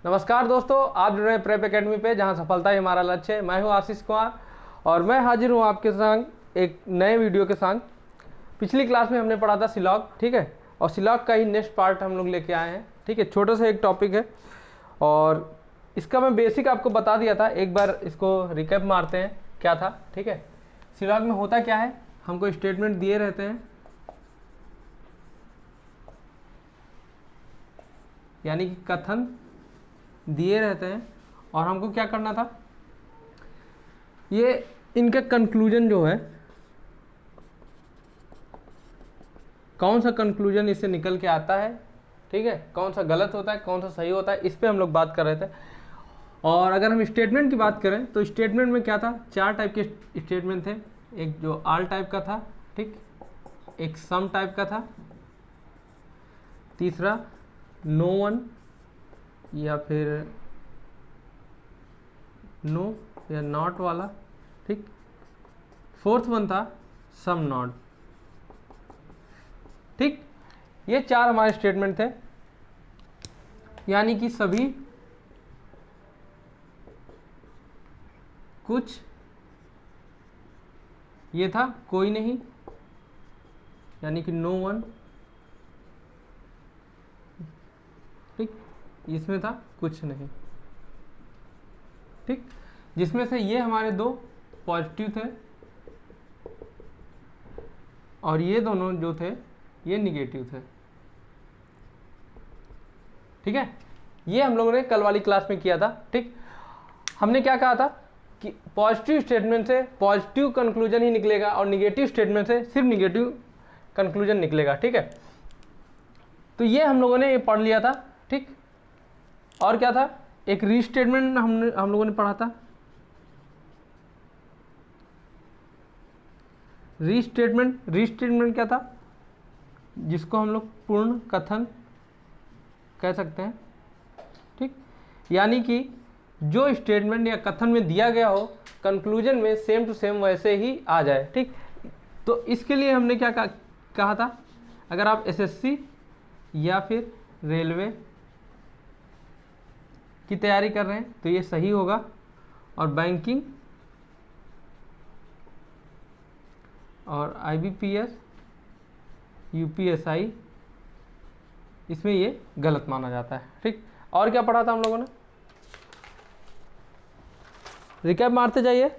नमस्कार दोस्तों, आप जुड़ रहे हैं प्रेप एकेडमी पे, जहां सफलता ही हमारा लक्ष्य है। मैं हूं आशीष कुमार और मैं हाजिर हूं आपके संग एक नए वीडियो के संग। पिछली क्लास में हमने पढ़ा था सिलॉग, ठीक है, और सिलॉग का ही नेक्स्ट पार्ट हम लोग लेके आए हैं, ठीक है। छोटा सा एक टॉपिक है और इसका मैं बेसिक आपको बता दिया था। एक बार इसको रिकैप मारते हैं क्या था, ठीक है। सिलॉग में होता क्या है, हमको स्टेटमेंट दिए रहते हैं, यानी कि कथन दिए रहते हैं और हमको क्या करना था, ये इनका कंक्लूजन जो है, कौन सा कंक्लूजन इससे निकल के आता है, ठीक है, कौन सा गलत होता है, कौन सा सही होता है, इस पे हम लोग बात कर रहे थे। और अगर हम स्टेटमेंट की बात करें तो स्टेटमेंट में क्या था, चार टाइप के स्टेटमेंट थे। एक जो आल टाइप का था, ठीक, एक सम टाइप का था, तीसरा नो वन या फिर नो या नॉट वाला, ठीक, फोर्थ वन था सम नॉट, ठीक। ये चार हमारे स्टेटमेंट थे, यानी कि सभी कुछ, ये था कोई नहीं, यानी कि नो वन, ठीक, इसमें था कुछ नहीं, ठीक। जिसमें से ये हमारे दो पॉजिटिव थे और ये दोनों जो थे ये निगेटिव थे, ठीक है। ये हम लोगों ने कल वाली क्लास में किया था, ठीक। हमने क्या कहा था कि पॉजिटिव स्टेटमेंट से पॉजिटिव कंक्लूजन ही निकलेगा और निगेटिव स्टेटमेंट से सिर्फ निगेटिव कंक्लूजन निकलेगा, ठीक है। तो ये हम लोगों ने ये पढ़ लिया था, ठीक। और क्या था, एक रीस्टेटमेंट हम लोगों ने पढ़ा था। रीस्टेटमेंट क्या था, जिसको हम लोग पूर्ण कथन कह सकते हैं, ठीक। यानी कि जो स्टेटमेंट या कथन में दिया गया हो, कंक्लूजन में सेम टू सेम वैसे ही आ जाए, ठीक। तो इसके लिए हमने क्या कहा था, अगर आप एसएससी या फिर रेलवे की तैयारी कर रहे हैं तो ये सही होगा, और बैंकिंग और आईबीपीएस, यूपीएसआई, इसमें ये गलत माना जाता है, ठीक। और क्या पढ़ा था हम लोगों ने, रिकैप मारते जाइए।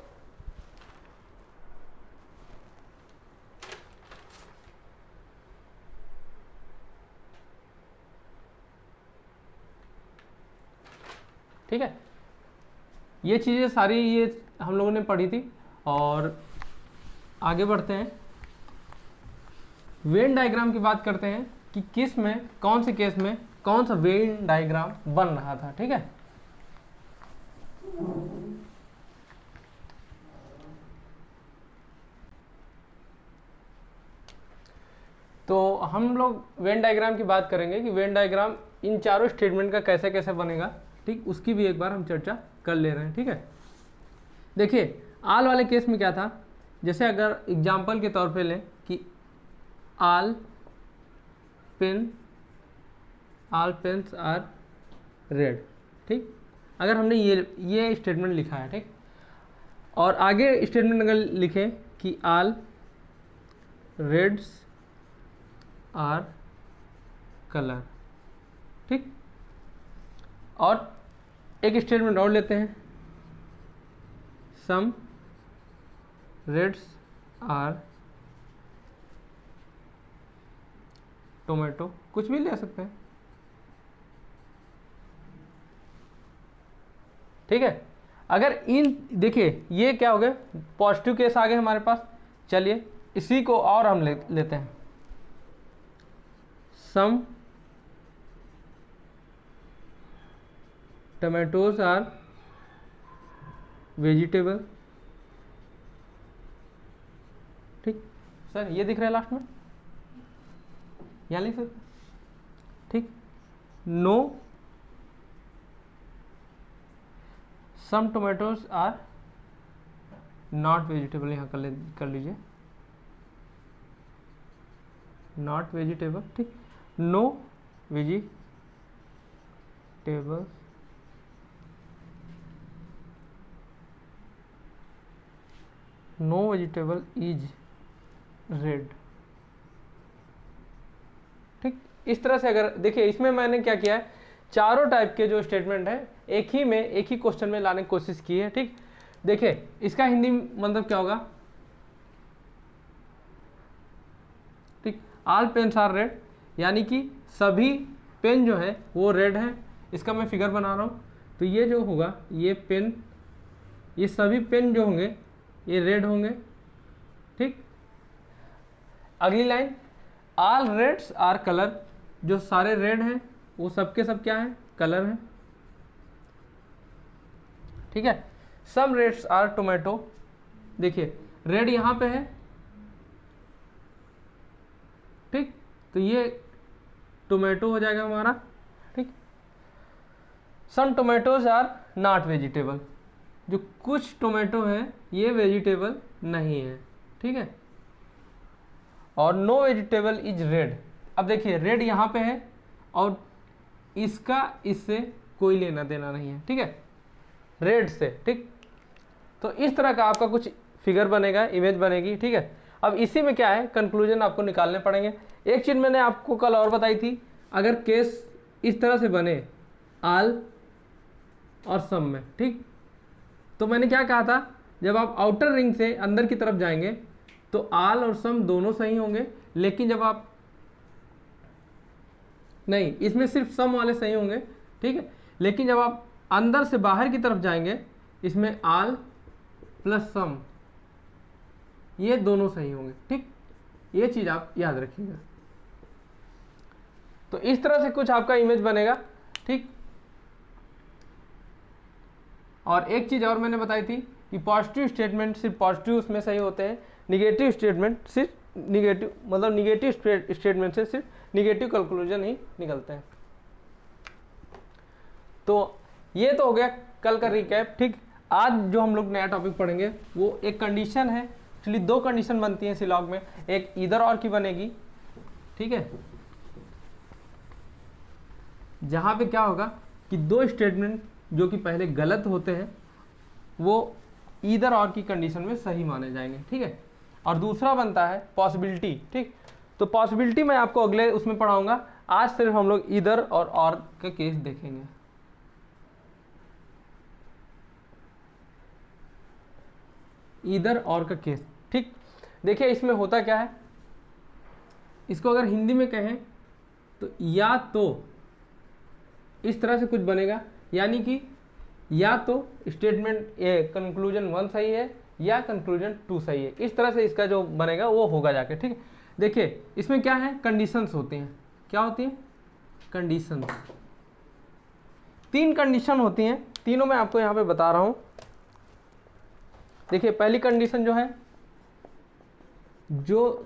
ठीक है, ये चीज़ें सारी ये हम लोगों ने पढ़ी थी। और आगे बढ़ते हैं, वेन डायग्राम की बात करते हैं कि किस में, कौन से केस में कौन सा वेन डायग्राम बन रहा था, ठीक है। तो हम लोग वेन डायग्राम की बात करेंगे कि वेन डायग्राम इन चारों स्टेटमेंट का कैसे कैसे बनेगा, ठीक, उसकी भी एक बार हम चर्चा कर ले रहे हैं, ठीक है। देखिए, आल वाले केस में क्या था, जैसे अगर एग्जाम्पल के तौर पे लें कि आल पेन्स आर रेड, ठीक। अगर हमने ये स्टेटमेंट लिखा है, ठीक, और आगे स्टेटमेंट अगर लिखें कि आल रेड्स आर कलर, ठीक। और एक स्टेटमेंट और लेते हैं, सम रेड्स आर टोमेटो, कुछ भी ले सकते हैं, ठीक है। अगर इन, देखिए ये क्या हो गए, पॉजिटिव केस आ गए हमारे पास। चलिए इसी को और हम लेते हैं, सम टमाटोज आर वेजिटेबल, ठीक। सर ये दिख रहा है लास्ट में, यहाँ लिख सकते, ठीक। No some tomatoes are not vegetable, यहाँ कर लीजिए नॉट वेजिटेबल, ठीक। No vegetable no vegetable is red. ठीक, इस तरह से अगर देखिए इसमें मैंने क्या किया है, चारों टाइप के जो स्टेटमेंट है एक ही क्वेश्चन में लाने की कोशिश की है। ठीक, देखिए इसका हिंदी मतलब क्या होगा, ठीक, ऑल पेन्स आर रेड, यानी कि सभी पेन जो है वो रेड है। इसका मैं फिगर बना रहा हूँ, तो ये जो होगा ये पेन, ये सभी पेन जो होंगे ये रेड होंगे। ठीक, अगली line, all reds are colour, जो सारे रेड हैं वो सबके सब क्या है, कलर है। ठीक है, सम रेड्स आर टोमेटो, देखिए रेड यहां पे है। ठीक, तो ये टोमेटो हो जाएगा हमारा। ठीक, सम टोमेटोज आर नॉट वेजिटेबल, जो कुछ टोमेटो है ये वेजिटेबल नहीं है। ठीक है, और नो वेजिटेबल इज रेड, अब देखिए रेड यहाँ पे है और इसका इससे कोई लेना देना नहीं है। ठीक है, रेड से। ठीक, तो इस तरह का आपका कुछ फिगर बनेगा, इमेज बनेगी। ठीक है, अब इसी में क्या है, कंक्लूजन आपको निकालने पड़ेंगे। एक चीज मैंने आपको कल और बताई थी, अगर केस इस तरह से बने आल और सम में, ठीक, तो मैंने क्या कहा था, जब आप आउटर रिंग से अंदर की तरफ जाएंगे तो आल और सम दोनों सही होंगे, लेकिन जब आप नहीं, इसमें सिर्फ सम वाले सही होंगे। ठीक है, लेकिन जब आप अंदर से बाहर की तरफ जाएंगे इसमें आल प्लस सम ये दोनों सही होंगे। ठीक, ये चीज आप याद रखिएगा। तो इस तरह से कुछ आपका इमेज बनेगा। ठीक, और एक चीज और मैंने बताई थी कि पॉजिटिव स्टेटमेंट सिर्फ पॉजिटिव उसमें सही होते हैं, निगेटिव स्टेटमेंट सिर्फ निगेटिव, मतलब निगेटिव स्टेटमेंट से सिर्फ निगेटिव कंक्लूजन ही निकलते हैं। तो ये तो हो गया कल का रिकैप। ठीक, आज जो हम लोग नया टॉपिक पढ़ेंगे वो एक कंडीशन है, एक्चुअली दो कंडीशन बनती हैं सिलॉग में, एक इधर और की बनेगी। ठीक है, जहां पे क्या होगा कि दो स्टेटमेंट जो कि पहले गलत होते हैं वो इधर और की कंडीशन में सही माने जाएंगे। ठीक है, और दूसरा बनता है पॉसिबिलिटी। ठीक, तो पॉसिबिलिटी मैं आपको अगले उसमें पढ़ाऊंगा, आज सिर्फ हम लोग इधर और का केस देखेंगे। इधर और का केस। ठीक, देखिए इसमें होता क्या है, इसको अगर हिंदी में कहें तो या तो इस तरह से कुछ बनेगा, यानी कि या तो स्टेटमेंट ए कंक्लूजन 1 सही है या कंक्लूजन 2 सही है, इस तरह से इसका जो बनेगा वो होगा जाके। ठीक, देखिए इसमें क्या है, कंडीशंस होती हैं। क्या होती है, कंडीशंस। 3 कंडीशन होती हैं, तीनों मैं आपको यहाँ पे बता रहा हूँ। देखिए पहली कंडीशन जो है, जो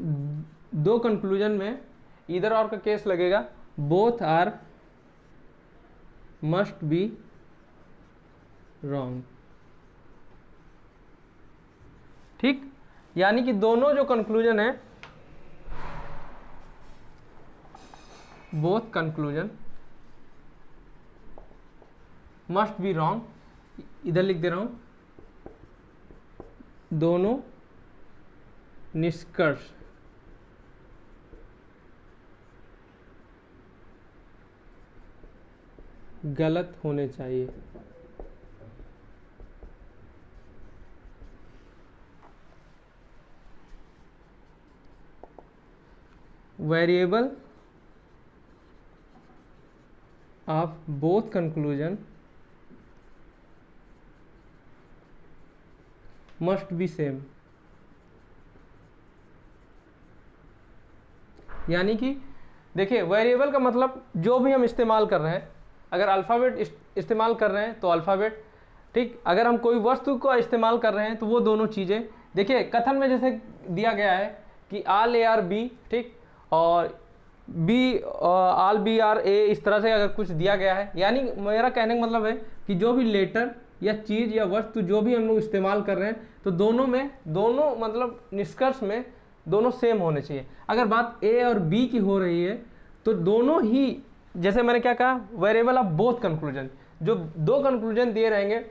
दो कंक्लूजन में इधर और का केस लगेगा, both are must be wrong. ठीक, यानी कि दोनों जो कंक्लूजन है, both conclusion must be wrong, इधर लिख दे रहा हूं, दोनों निष्कर्ष गलत होने चाहिए। Variable of both conclusion must B same, यानी कि देखिए वेरिएबल का मतलब जो भी हम इस्तेमाल कर रहे हैं, अगर अल्फ़ाबेट इस्तेमाल कर रहे हैं तो अल्फ़ाबेट। ठीक, अगर हम कोई वस्तु को इस्तेमाल कर रहे हैं तो वो दोनों चीज़ें। देखिए कथन में जैसे दिया गया है कि आल ए आर बी, ठीक, और B all B R A, इस तरह से अगर कुछ दिया गया है, यानी मेरा कहने का मतलब है कि जो भी लेटर या चीज़ या वस्तु जो भी हम लोग इस्तेमाल कर रहे हैं तो दोनों में, दोनों मतलब निष्कर्ष में दोनों सेम होने चाहिए। अगर बात ए और बी की हो रही है तो दोनों ही, जैसे मैंने क्या कहा, वेरिएबल ऑफ बोथ कंक्लूजन, जो दो कंक्लूजन दिए रहेंगे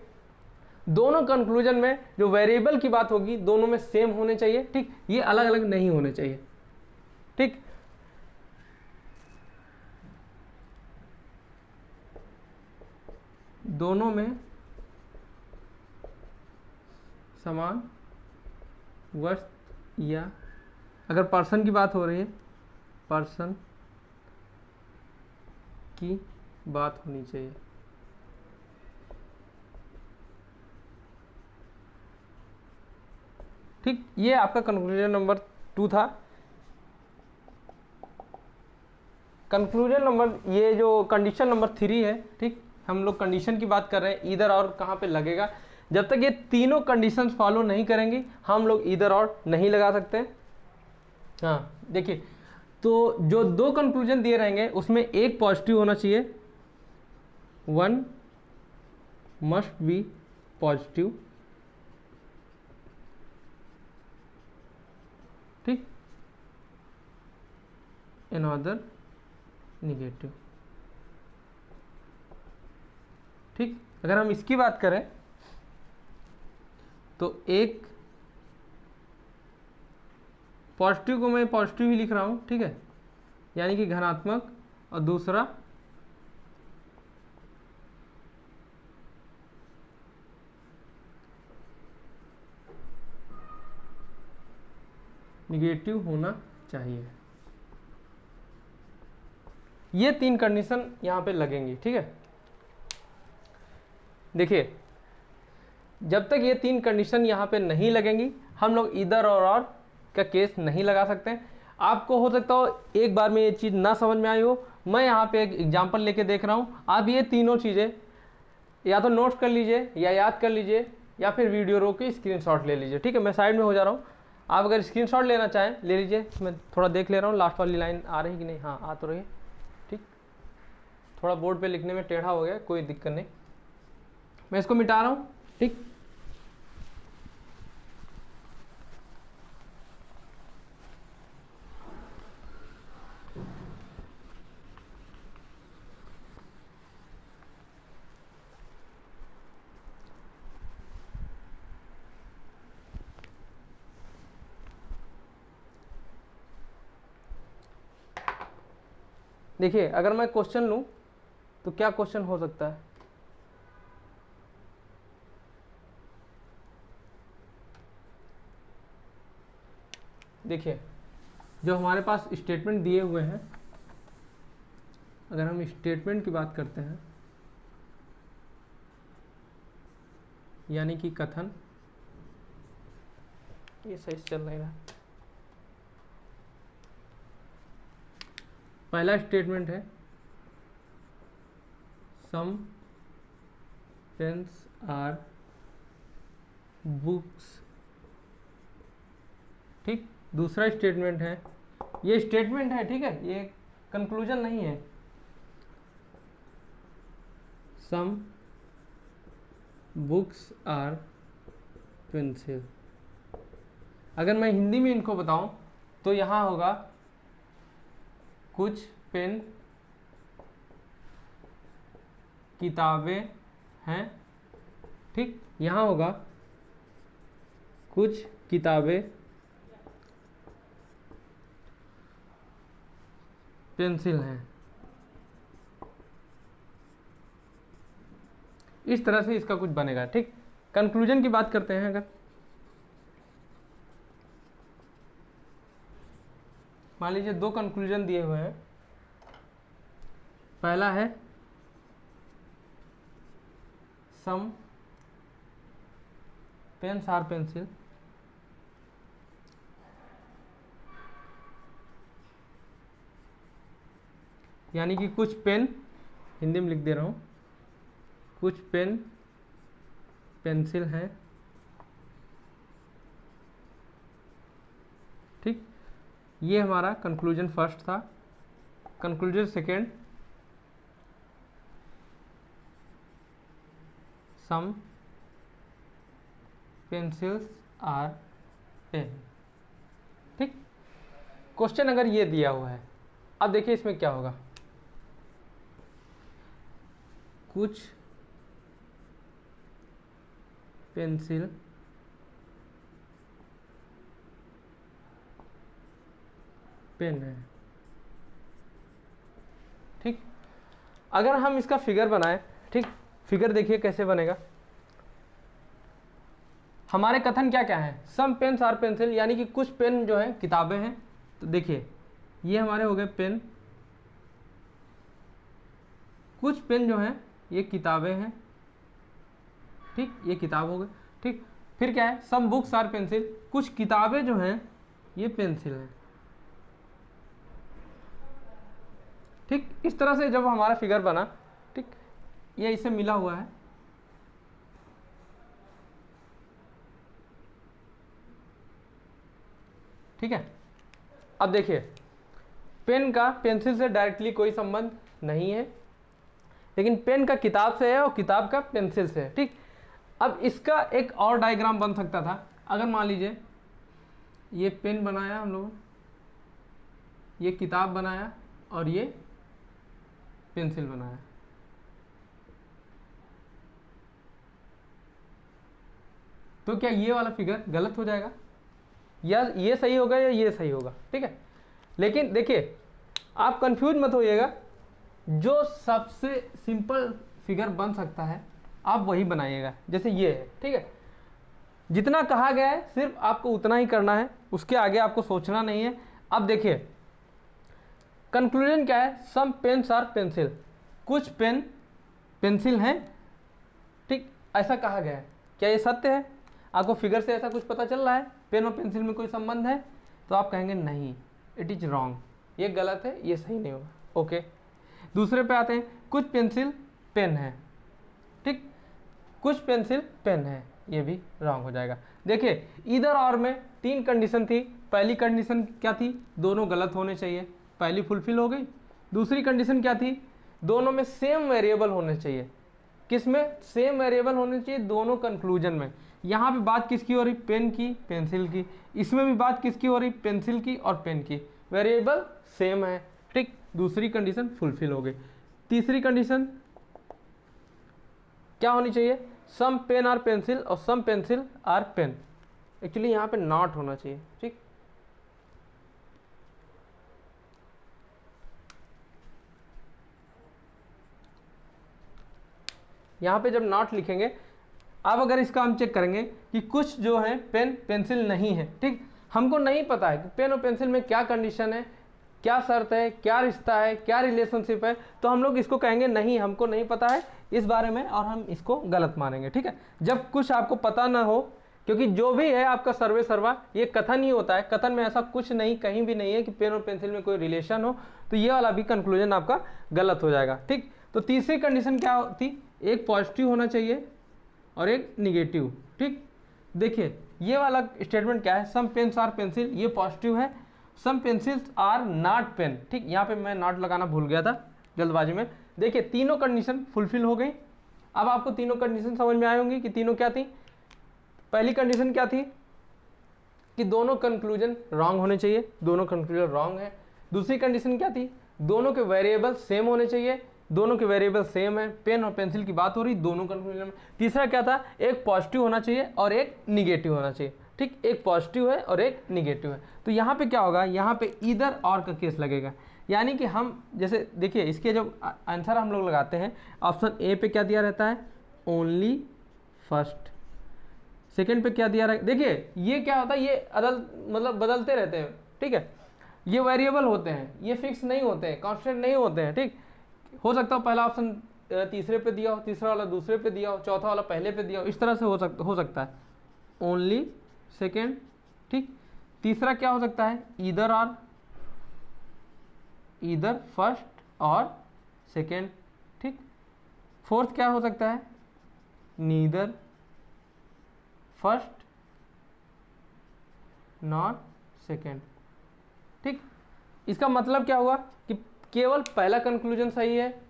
दोनों कंक्लूजन में जो वेरिएबल की बात होगी दोनों में सेम होने चाहिए, ठीक, ये अलग अलग नहीं होने चाहिए, ठीक। दोनों में समान वस्तु, या अगर पर्सन की बात हो रही है, पर्सन की बात होनी चाहिए। ठीक, ये आपका कंक्लूजन नंबर 2 था। कंक्लूजन नंबर, ये जो कंडीशन नंबर 3 है, ठीक, हम लोग कंडीशन की बात कर रहे हैं, इधर और कहाँ पे लगेगा। जब तक ये तीनों कंडीशंस फॉलो नहीं करेंगे हम लोग इधर और नहीं लगा सकते। हाँ देखिए, तो जो दो कंक्लूजन दिए रहेंगे उसमें एक पॉजिटिव होना चाहिए, वन मस्ट बी पॉजिटिव, ठीक, अनदर निगेटिव, ठीक। अगर हम इसकी बात करें तो एक पॉजिटिव को मैं पॉजिटिव ही लिख रहा हूं, ठीक है, यानी कि धनात्मक, और दूसरा निगेटिव होना चाहिए। ये तीन कंडीशन यहां पे लगेंगी, ठीक है। देखिए, जब तक ये तीन कंडीशन यहां पे नहीं लगेंगी हम लोग इधर और का केस नहीं लगा सकते। आपको हो सकता हो एक बार में ये चीज़ ना समझ में आई हो, मैं यहाँ पे एक एग्जांपल लेके देख रहा हूँ। आप ये तीनों चीज़ें या तो नोट कर लीजिए, या याद कर लीजिए, या फिर वीडियो रोक के स्क्रीनशॉट ले लीजिए, ठीक है। मैं साइड में हो जा रहा हूँ, आप अगर स्क्रीनशॉट लेना चाहें ले लीजिए। मैं थोड़ा देख ले रहा हूँ लास्ट वाली लाइन आ रही कि नहीं। हाँ, आ तो रही है, ठीक। थोड़ा बोर्ड पे लिखने में टेढ़ा हो गया, कोई दिक्कत नहीं, मैं इसको मिटा रहा हूँ, ठीक। देखिए, अगर मैं क्वेश्चन लूँ तो क्या क्वेश्चन हो सकता है। देखिए, जो हमारे पास स्टेटमेंट दिए हुए हैं, अगर हम स्टेटमेंट की बात करते हैं, यानी कि कथन, ये सही से चल नहीं रहा। पहला स्टेटमेंट है सम पेन्स आर बुक्स, ठीक। दूसरा स्टेटमेंट है, ये स्टेटमेंट है, ठीक है, ये कंक्लूजन नहीं है, सम बुक्स आर पेंसिल। अगर मैं हिंदी में इनको बताऊं तो यहां होगा कुछ पेन किताबें हैं, ठीक। यहां होगा कुछ किताबें पेंसिल हैं। इस तरह से इसका कुछ बनेगा, ठीक। कंक्लूजन की बात करते हैं, अगर मान लीजिए दो कंक्लूजन दिए हुए हैं। पहला है सम पेन्स आर पेंसिल, यानी कि कुछ पेन, हिंदी में लिख दे रहा हूं, कुछ पेन पेंसिल हैं, ठीक। ये हमारा कंक्लूजन फर्स्ट था। Conclusion second, some pencils are pen, ठीक। क्वेश्चन अगर ये दिया हुआ है, अब देखिए इसमें क्या होगा। कुछ पेंसिल, पेन है। ठीक, अगर हम इसका फिगर बनाएं, ठीक, फिगर देखिए कैसे बनेगा। हमारे कथन क्या क्या है, सम पेन्स आर पेंसिल, यानी कि कुछ पेन जो है किताबें हैं। तो देखिए ये हमारे हो गए पेन, कुछ पेन जो हैं ये किताबें हैं। ठीक, ये किताब हो गए। ठीक, फिर क्या है, सम बुक्स आर पेंसिल, कुछ किताबें जो हैं ये पेंसिल हैं। ठीक, इस तरह से जब हमारा फिगर बना, ठीक, ये इससे मिला हुआ है। ठीक है, अब देखिए पेन का पेंसिल से डायरेक्टली कोई संबंध नहीं है, लेकिन पेन का किताब से है और किताब का पेंसिल से है। ठीक, अब इसका एक और डायग्राम बन सकता था। अगर मान लीजिए ये पेन बनाया हम लोगों, ये किताब बनाया और ये पेंसिल बनाया, तो क्या ये वाला फिगर गलत हो जाएगा, या ये सही होगा या ये सही होगा। ठीक है, लेकिन देखिए आप कंफ्यूज मत होइएगा, जो सबसे सिंपल फिगर बन सकता है आप वही बनाइएगा। जैसे ये है, ठीक है, जितना कहा गया है सिर्फ आपको उतना ही करना है, उसके आगे आपको सोचना नहीं है। अब देखिए कंक्लूजन क्या है, सम पेन्स आर पेंसिल, कुछ पेन पेंसिल हैं। ठीक, ऐसा कहा गया है, क्या ये सत्य है? आपको फिगर से ऐसा कुछ पता चल रहा है पेन और पेंसिल में कोई संबंध है? तो आप कहेंगे नहीं, इट इज रॉन्ग, ये गलत है, ये सही नहीं होगा। ओके, दूसरे पे आते हैं, कुछ पेंसिल पेन है। ठीक, कुछ पेंसिल पेन है, ये भी रॉन्ग हो जाएगा। देखिए इधर और में 3 कंडीशन थी। पहली कंडीशन क्या थी, दोनों गलत होने चाहिए, पहली फुलफिल हो गई। दूसरी कंडीशन क्या थी, दोनों में सेम वेरिएबल होने चाहिए। किसमें सेम वेरिएबल होने चाहिए? दोनों कंक्लूजन में। यहाँ पे बात किसकी हो रही, पेन की, पेंसिल की। इसमें भी बात किसकी हो रही, पेंसिल की और पेन की। वेरिएबल सेम है। ठीक, दूसरी कंडीशन फुलफिल हो गई। तीसरी कंडीशन क्या होनी चाहिए, सम पेन आर पेंसिल और सम पेंसिल आर पेन। एक्चुअली यहाँ पे नॉट होना चाहिए। ठीक, यहाँ पे जब नॉट लिखेंगे, अब अगर इसका हम चेक करेंगे कि कुछ जो है पेन पेंसिल नहीं है। ठीक, हमको नहीं पता है कि पेन और पेंसिल में क्या कंडीशन है, क्या शर्त है, क्या रिश्ता है, क्या रिलेशनशिप है, तो हम लोग इसको कहेंगे नहीं, हमको नहीं पता है इस बारे में, और हम इसको गलत मानेंगे। ठीक है, जब कुछ आपको पता ना हो, क्योंकि जो भी है आपका सर्वे सर्वा ये कथन ही होता है, कथन में ऐसा कुछ नहीं, कहीं भी नहीं है कि पेन और पेंसिल में कोई रिलेशन हो, तो ये वाला भी कंक्लूजन आपका गलत हो जाएगा। ठीक, तो तीसरी कंडीशन क्या थी, एक पॉजिटिव होना चाहिए और एक निगेटिव। ठीक, देखिए ये वाला स्टेटमेंट क्या है, सम पेन्स आर पेंसिल, ये पॉजिटिव है, सम पेंसिल्स आर नॉट पेन। ठीक, यहाँ पे मैं नॉट लगाना भूल गया था जल्दबाजी में। देखिए तीनों कंडीशन फुलफिल हो गई। अब आपको तीनों कंडीशन समझ में आई होंगी कि तीनों क्या थी। पहली कंडीशन क्या थी कि दोनों कंक्लूजन रॉन्ग होने चाहिए, दोनों कंक्लूजन रॉन्ग है। दूसरी कंडीशन क्या थी, दोनों के वेरिएबल सेम होने चाहिए, दोनों के वेरिएबल सेम है, पेन और पेंसिल की बात हो रही दोनों कंक्लूजन में। तीसरा क्या था, एक पॉजिटिव होना चाहिए और एक निगेटिव होना चाहिए। ठीक, एक पॉजिटिव है और एक निगेटिव है। तो यहाँ पे क्या होगा, यहाँ पे ईदर और का केस लगेगा, यानी कि हम जैसे देखिए इसके जब आंसर हम लोग लगाते हैं, ऑप्शन ए पे क्या दिया रहता है, ओनली फर्स्ट। सेकेंड पे क्या दिया रहा है, देखिए ये क्या होता है, ये मतलब बदलते रहते हैं। ठीक है, ये वेरिएबल होते हैं, ये फिक्स नहीं होते हैं, कांस्टेंट नहीं होते हैं। ठीक, हो सकता हो पहला ऑप्शन तीसरे पे दिया हो, तीसरा वाला दूसरे पे दिया हो, चौथा वाला पहले पे दिया हो, इस तरह से हो सकता है। Only second. ठीक, तीसरा क्या हो सकता है, ईदर और, ईदर फर्स्ट और सेकेंड। ठीक, फोर्थ क्या हो सकता है, नीदर फर्स्ट नॉट सेकेंड। ठीक, इसका मतलब क्या हुआ कि केवल पहला कंक्लूजन सही है,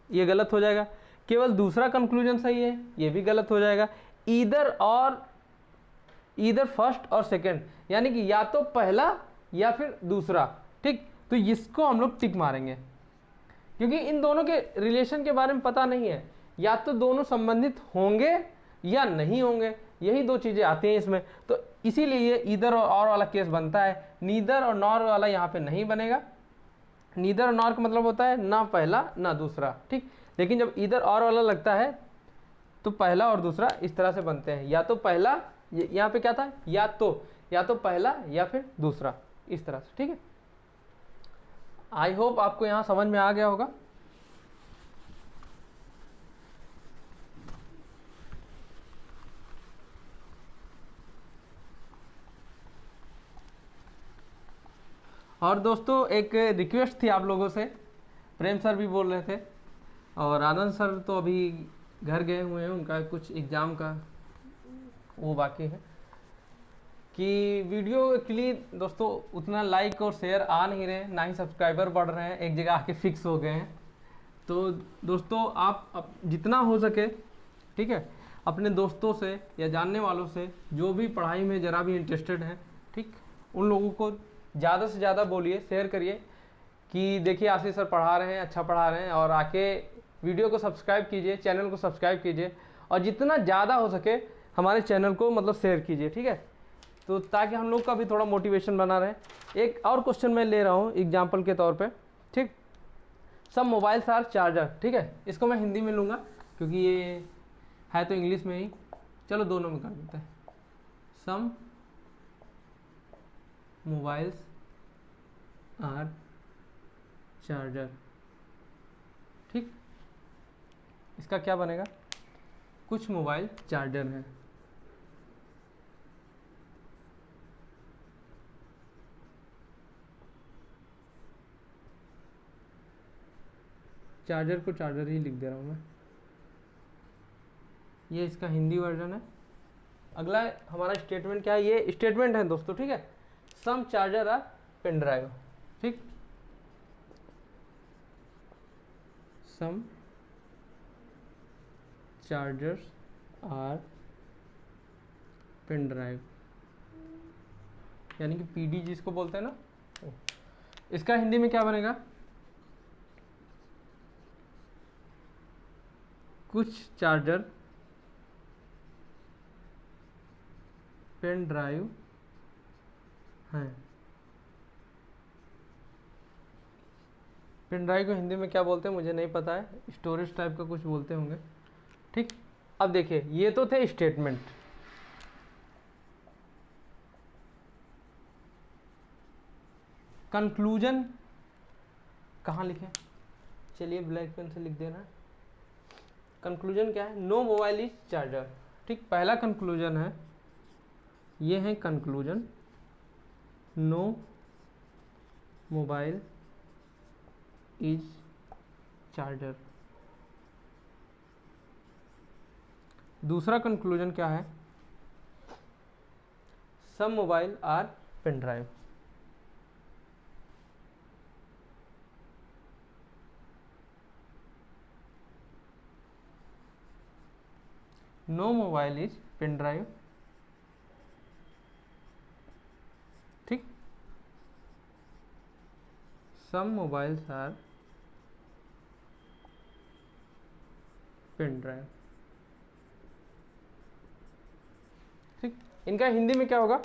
ये गलत हो जाएगा, केवल दूसरा कंक्लूजन सही है, ये भी गलत हो जाएगा। ईदर और, ईदर फर्स्ट और सेकेंड, यानी कि या तो पहला या फिर दूसरा। ठीक, तो इसको हम लोग टिक मारेंगे, क्योंकि इन दोनों के रिलेशन के बारे में पता नहीं है, या तो दोनों संबंधित होंगे या नहीं होंगे, यही दो चीज़ें आती हैं इसमें। तो इसीलिए ईदर और वाला केस बनता है, नीदर और नॉर वाला यहाँ पे नहीं बनेगा। नीदर और नॉर का मतलब होता है ना पहला ना दूसरा, ठीक। लेकिन जब ईदर और वाला लगता है तो पहला और दूसरा इस तरह से बनते हैं, या तो पहला, यहाँ पे क्या था, या तो पहला या फिर दूसरा, इस तरह से, ठीक है। आई होप आपको यहाँ समझ में आ गया होगा। और दोस्तों एक रिक्वेस्ट थी आप लोगों से, प्रेम सर भी बोल रहे थे और आनंद सर तो अभी घर गए हुए हैं, उनका कुछ एग्ज़ाम का वो बाकी है, कि वीडियो के लिए दोस्तों उतना लाइक और शेयर आ नहीं रहे, ना ही सब्सक्राइबर बढ़ रहे हैं, एक जगह आके फिक्स हो गए हैं। तो दोस्तों आप जितना हो सके, ठीक है, अपने दोस्तों से या जानने वालों से जो भी पढ़ाई में ज़रा भी इंटरेस्टेड हैं, ठीक, उन लोगों को ज़्यादा से ज़्यादा बोलिए, शेयर करिए कि देखिए आशीष सर पढ़ा रहे हैं, अच्छा पढ़ा रहे हैं, और आके वीडियो को सब्सक्राइब कीजिए, चैनल को सब्सक्राइब कीजिए, और जितना ज़्यादा हो सके हमारे चैनल को मतलब शेयर कीजिए, ठीक है, तो ताकि हम लोग का भी थोड़ा मोटिवेशन बना रहे। एक और क्वेश्चन मैं ले रहा हूँ एग्जाम्पल के तौर पे, ठीक। सब मोबाइल्स आर चार्जर, ठीक है, इसको मैं हिंदी में लूँगा क्योंकि ये है तो इंग्लिश में ही, चलो दोनों में कर देते हैं। सम मोबाइल्स आर चार्जर, ठीक। इसका क्या बनेगा, कुछ मोबाइल चार्जर हैं। चार्जर को चार्जर ही लिख दे रहा हूँ मैं, ये इसका हिंदी वर्जन है। अगला हमारा स्टेटमेंट क्या है, ये स्टेटमेंट है दोस्तों, ठीक है। सम चार्जर आर पेन ड्राइव, ठीक। सम चार्जर्स आर पेन ड्राइव, यानी कि पीडी जिसको बोलते हैं ना, इसका हिंदी में क्या बनेगा, कुछ चार्जर पेन ड्राइव हैं। पेन ड्राइव को हिंदी में क्या बोलते हैं मुझे नहीं पता है, स्टोरेज टाइप का कुछ बोलते होंगे, ठीक। अब देखिए ये तो थे स्टेटमेंट, कंक्लूजन कहाँ लिखे, चलिए ब्लैक पेन से लिख देना। कंक्लूजन क्या है, नो मोबाइल इज चार्जर, ठीक। पहला कंक्लूजन है, ये है conclusion, no mobile is charger. दूसरा कंक्लूजन क्या है, some mobile are pen drive. No mobile is pen drive, ठीक। Some mobiles are pen drive, ठीक। इनका हिंदी में क्या होगा,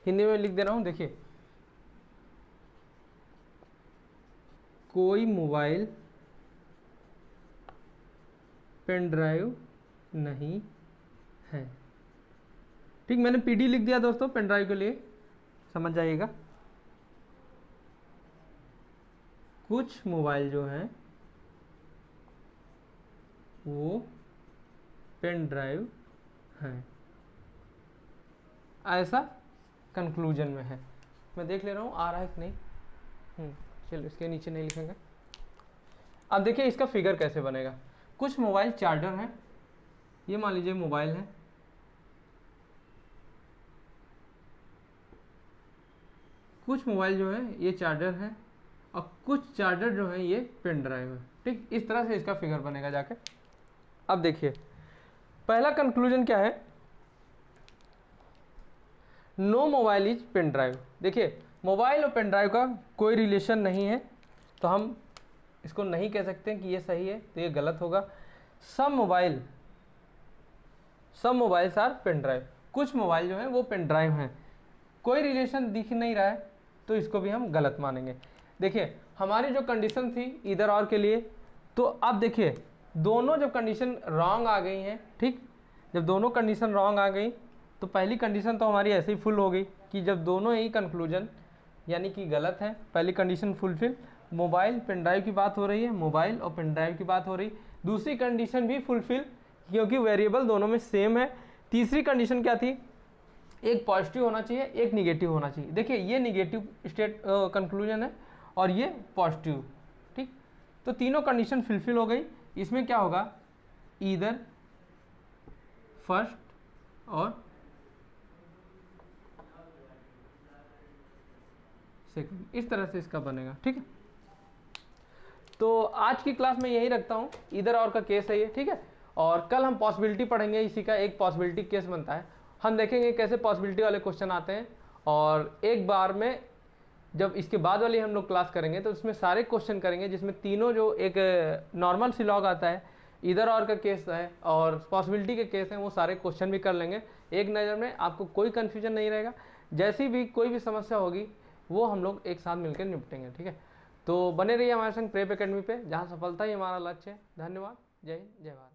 हिंदी में लिख दे रहा हूं, देखिए, कोई मोबाइल पेन ड्राइव नहीं है, ठीक। मैंने पीडी लिख दिया दोस्तों पेन ड्राइव के लिए, समझ जाइएगा। कुछ मोबाइल जो हैं वो पेन ड्राइव हैं, ऐसा कंक्लूजन में है। मैं देख ले रहा हूँ आ रहा है कि नहीं, चलो इसके नीचे नहीं लिखेंगे। अब देखिए इसका फिगर कैसे बनेगा, कुछ मोबाइल चार्जर हैं, ये मान लीजिए मोबाइल है, कुछ मोबाइल जो है ये चार्जर है, और कुछ चार्जर जो है ये पेन ड्राइव है, ठीक। इस तरह से इसका फिगर बनेगा जाके। अब देखिए पहला कंक्लूजन क्या है, no mobile is pen drive. देखिए मोबाइल और पेन ड्राइव का कोई रिलेशन नहीं है, तो हम इसको नहीं कह सकते कि ये सही है, तो ये गलत होगा। Some mobile some mobiles are pen drive, कुछ मोबाइल जो है वो पेन ड्राइव हैं। कोई रिलेशन दिख नहीं रहा है तो इसको भी हम गलत मानेंगे। देखिए हमारी जो कंडीशन थी इधर और के लिए, तो अब देखिए दोनों जब कंडीशन रॉन्ग आ गई हैं, ठीक, जब दोनों कंडीशन रॉन्ग आ गई तो पहली कंडीशन तो हमारी ऐसे ही फुल हो गई कि जब दोनों ही कंक्लूजन यानी कि गलत है, पहली condition fulfil, mobile pen drive की बात हो रही है, मोबाइल और पेन ड्राइव की बात हो रही, दूसरी कंडीशन भी फुलफिल क्योंकि वेरिएबल दोनों में सेम है। तीसरी कंडीशन क्या थी, एक पॉजिटिव होना चाहिए एक निगेटिव होना चाहिए। देखिए ये निगेटिव स्टेट कंक्लूजन है और ये पॉजिटिव, ठीक, तो तीनों कंडीशन फुलफिल हो गई। इसमें क्या होगा, ईदर फर्स्ट और सेकंड, इस तरह से इसका बनेगा, ठीक है। तो आज की क्लास में यही रखता हूँ, इधर और का केस है ये, ठीक है। और कल हम पॉसिबिलिटी पढ़ेंगे, इसी का एक पॉसिबिलिटी केस बनता है, हम देखेंगे कैसे पॉसिबिलिटी वाले क्वेश्चन आते हैं। और एक बार में जब इसके बाद वाली हम लोग क्लास करेंगे तो इसमें सारे क्वेश्चन करेंगे जिसमें तीनों जो एक नॉर्मल सी लॉग आता है, इधर और का केस है और पॉसिबिलिटी के केस हैं, वो सारे क्वेश्चन भी कर लेंगे। एक नज़र में आपको कोई कन्फ्यूजन नहीं रहेगा, जैसी भी कोई भी समस्या होगी वो हम लोग एक साथ मिलकर निपटेंगे, ठीक है। तो बने रहिए हमारे संग प्रेप एकेडमी पे, जहाँ सफलता ही हमारा लक्ष्य है। धन्यवाद, जय हिंद, जय भारत।